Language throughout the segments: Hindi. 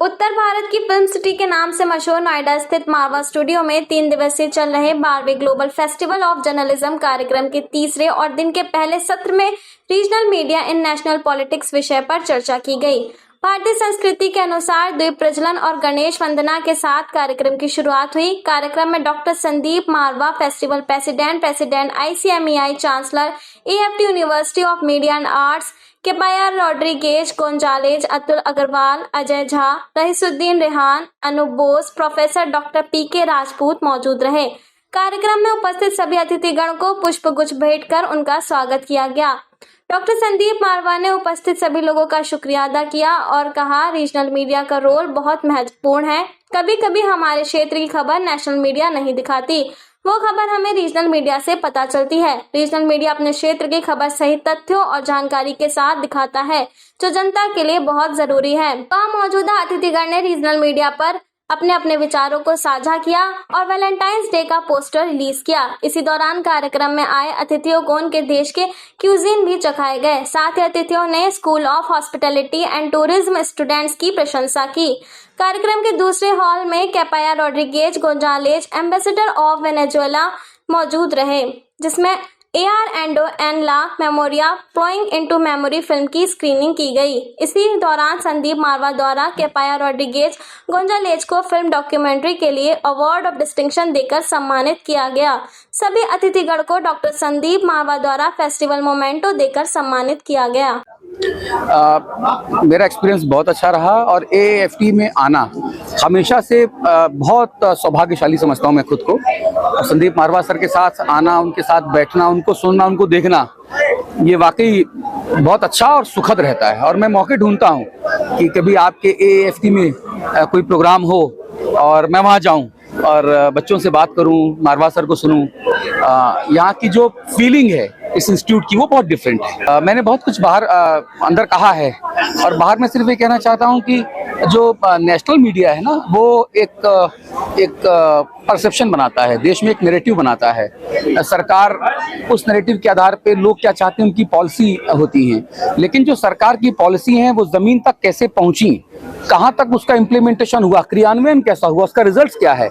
उत्तर भारत की फिल्म सिटी के नाम से मशहूर नोएडा स्थित मारवा स्टूडियो में 3 दिवसीय चल रहे 12वें ग्लोबल फेस्टिवल ऑफ जर्नलिज्म कार्यक्रम के तीसरे और दिन के पहले सत्र में रीजनल मीडिया इन नेशनल पॉलिटिक्स विषय पर चर्चा की गई। भारतीय संस्कृति के अनुसार द्वीप प्रज्वलन और गणेश वंदना के साथ कार्यक्रम की शुरुआत हुई। कार्यक्रम में doctor Sandeep Marwah, festival president ICMEI chancellor, AFT university of media and arts, Capaya Rodriguez Gonzalez, Atul Agarwal, Ajay Jha, Rahisuddin Rehan, Anoop Bose, professor doctor PK Rajput मौजूद रहे। कार्यक्रम में उपस्थित सभी अतिथिगण को पुष्पगुच्छ भेंट कर उनका स्वागत किया गया। डॉक्टर संदीप मारवा ने उपस्थित सभी लोगों का शुक्रिया अदा किया और कहा, रीजनल मीडिया का रोल बहुत महत्वपूर्ण है। कभी कभी हमारे क्षेत्र की खबर नेशनल मीडिया नहीं दिखाती, वो खबर हमें रीजनल मीडिया से पता चलती है। रीजनल मीडिया अपने क्षेत्र की खबर सही तथ्यों और जानकारी के साथ दिखाता है, जो जनता के लिए बहुत जरूरी है। वहाँ मौजूदा अतिथिगण ने रीजनल मीडिया पर अपने अपने विचारों को साझा किया और वैलेंटाइंस डे का पोस्टर रिलीज किया। इसी दौरान कार्यक्रम में आए अतिथियों को उनके देश के क्यूजीन भी चखाए गए। साथ ही अतिथियों ने school of hospitality and tourism students की प्रशंसा की। कार्यक्रम के दूसरे हॉल में Capaya Rodriguez Gonzalez, ambassador of Venezuela मौजूद रहे, जिसमें AR and La Memoria flowing into memory film की स्क्रीनिंग की गई। इसी दौरान संदीप मारवा द्वारा केपायर रॉड्रिगेज गोंजालेज को फिल्म डॉक्यूमेंट्री के लिए अवार्ड ऑफ डिस्टिंक्शन देकर सम्मानित किया गया। सभी अतिथिगण को डॉक्टर संदीप मारवा द्वारा फेस्टिवल मोमेंटो देकर सम्मानित किया गया। मेरा एक्सपीरियंस बहुत अच्छा रहा और AAFT में आना हमेशा से बहुत सौभाग्यशाली समझता हूँ मैं खुद को। संदीप मारवा सर के साथ आना, उनके साथ बैठना, उनको सुनना, उनको देखना, ये वाकई बहुत अच्छा और सुखद रहता है। और मैं मौके ढूंढता हूँ कि कभी आपके AAFT में कोई प्रोग्राम हो और मैं वहाँ जाऊँ और बच्चों से बात करूँ, मारवा सर को सुनूँ। यहाँ की जो फीलिंग है इस इंस्टीट्यूट की वो बहुत डिफरेंट है। मैंने बहुत कुछ बाहर अंदर कहा है और बाहर में सिर्फ ये कहना चाहता हूँ कि जो नेशनल मीडिया है ना, वो एक परसेप्शन बनाता है, देश में एक नैरेटिव बनाता है। सरकार उस नैरेटिव के आधार पे लोग क्या चाहते हैं उनकी पॉलिसी होती है, लेकिन जो सरकार की पॉलिसी है वो जमीन तक कैसे पहुंची, कहां तक उसका इम्प्लीमेंटेशन हुआ, क्रियान्वयन कैसा हुआ, उसका रिजल्ट क्या है,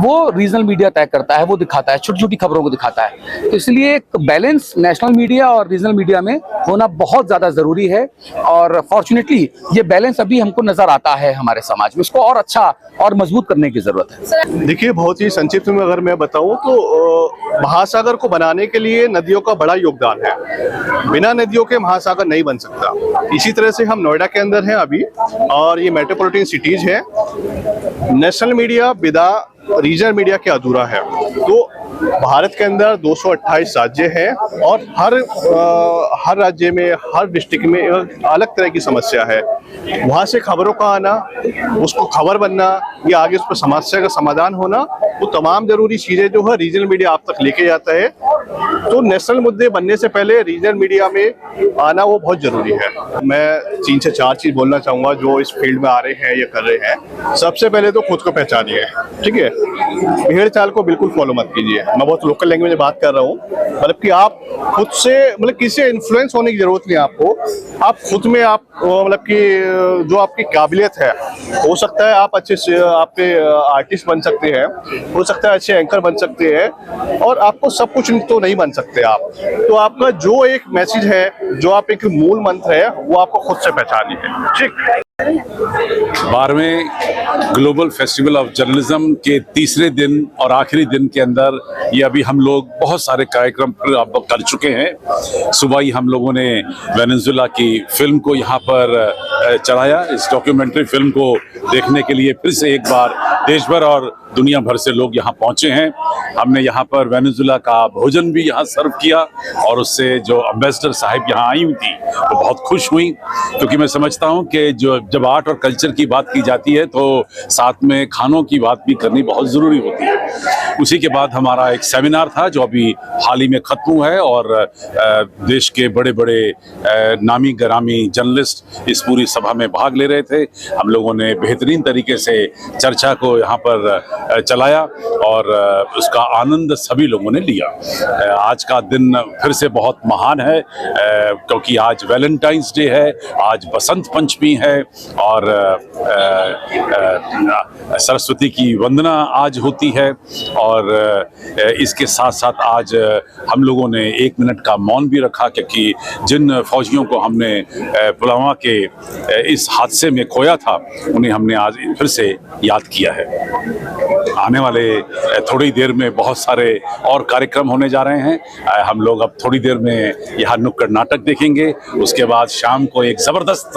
वो रीजनल मीडिया तय करता है, वो दिखाता है, छोटी छोटी खबरों को दिखाता है। तो इसलिए एक बैलेंस नेशनल मीडिया और रीजनल मीडिया में होना बहुत ज्यादा जरूरी है और फॉर्चुनेटली ये बैलेंस अभी हमको नजर आता है हमारे समाज में। इसको और अच्छा और मजबूत करने की जरूरत है। देखिए, बहुत ही संक्षिप्त में अगर मैं बताऊं तो महासागर को बनाने के लिए नदियों का बड़ा योगदान है। बिना नदियों के महासागर नहीं बन सकता। इसी तरह से हम नोएडा के अंदर हैं अभी और ये मेट्रोपॉलिटन सिटीज है। नेशनल मीडिया बिना रीजनल मीडिया के अधूरा है। तो भारत के अंदर 228 राज्य हैं और हर राज्य में, हर डिस्ट्रिक्ट में अलग तरह की समस्या है। वहाँ से खबरों का आना, उसको खबर बनना या आगे उस पर समस्या का समाधान होना, वो तमाम जरूरी चीजें जो है रीजनल मीडिया आप तक लेके जाता है। तो नेशनल मुद्दे बनने से पहले रीजनल मीडिया में आना वो बहुत जरूरी है। मैं 3 से 4 चीज बोलना चाहूंगा जो इस फील्ड में आ रहे हैं या कर रहे हैं। सबसे पहले तो खुद को पहचानिए, ठीक है। भेड़ चाल को बिल्कुल फॉलो मत कीजिए। मैं बहुत लोकल लैंग्वेज में बात कर रहा हूँ, मतलब कि आप खुद से, मतलब किसी से इन्फ्लुएंस होने की जरूरत नहीं आपको। आप खुद में आप मतलब कि जो आपकी काबिलियत है, हो सकता है आप अच्छे से आपके आर्टिस्ट बन सकते हैं, हो सकता है अच्छे एंकर बन सकते हैं, और आपको सब कुछ तो नहीं बन सकते आप। तो आपका जो एक मैसेज है, जो आप एक मूल मंत्र है, वो आपको खुद से पहचानिए, ठीक। 12वें ग्लोबल फेस्टिवल ऑफ जर्नलिज्म के तीसरे दिन और आखिरी दिन के अंदर ये अभी हम लोग बहुत सारे कार्यक्रम कर चुके हैं। सुबह ही हम लोगों ने वेनेजुएला की फिल्म को यहाँ पर चढ़ाया। इस डॉक्यूमेंट्री फिल्म को देखने के लिए फिर से एक बार देश भर और दुनिया भर से लोग यहाँ पहुँचे हैं। हमने यहाँ पर वेनेजुएला का भोजन भी यहाँ सर्व किया और उससे जो एम्बेसडर साहिब यहाँ आई हुई थी वो बहुत खुश हुई, क्योंकि मैं समझता हूँ कि जब आर्ट और कल्चर की बात की जाती है तो साथ में खानों की बात भी करनी बहुत ज़रूरी होती है। उसी के बाद हमारा एक सेमिनार था जो अभी हाल ही में खत्म हुआ है और देश के बड़े बड़े नामी गरामी जर्नलिस्ट इस पूरी सभा में भाग ले रहे थे। हम लोगों ने बेहतरीन तरीके से चर्चा को यहाँ पर चलाया और उसका आनंद सभी लोगों ने लिया। आज का दिन फिर से बहुत महान है क्योंकि आज वैलेंटाइंस डे है, आज बसंत पंचमी है और सरस्वती की वंदना आज होती है और इसके साथ साथ आज हम लोगों ने 1 मिनट का मौन भी रखा क्योंकि जिन फौजियों को हमने पुलवामा के इस हादसे में खोया था उन्हें हमने आज फिर से याद किया है। आने वाले थोड़ी देर में बहुत सारे और कार्यक्रम होने जा रहे हैं। हम लोग अब थोड़ी देर में यहाँ नुक्कड़ नाटक देखेंगे, उसके बाद शाम को एक ज़बरदस्त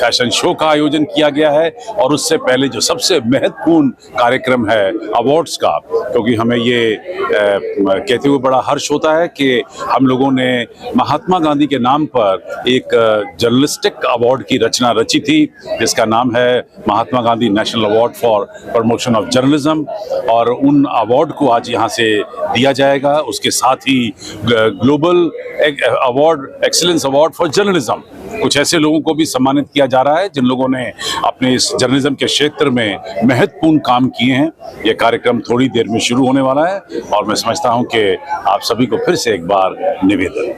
फैशन शो का आयोजन किया गया है और उससे पहले जो सबसे महत्वपूर्ण कार्यक्रम है अवार्ड्स का, क्योंकि हमें ये कहते हुए बड़ा हर्ष होता है कि हम लोगों ने महात्मा गांधी के नाम पर एक जर्नलिस्टिक अवार्ड की रचना रची थी जिसका नाम है Mahatma Gandhi national award for promotion of journalism और उन अवार्ड को आज यहाँ से दिया जाएगा। उसके साथ ही global award excellence award for journalism कुछ ऐसे लोगों को भी सम्मानित किया जा रहा है जिन लोगों ने अपने इस जर्नलिज्म के क्षेत्र में महत्वपूर्ण काम किए हैं। ये कार्यक्रम थोड़ी देर में शुरू होने वाला है और मैं समझता हूं कि आप सभी को फिर से एक बार निवेदन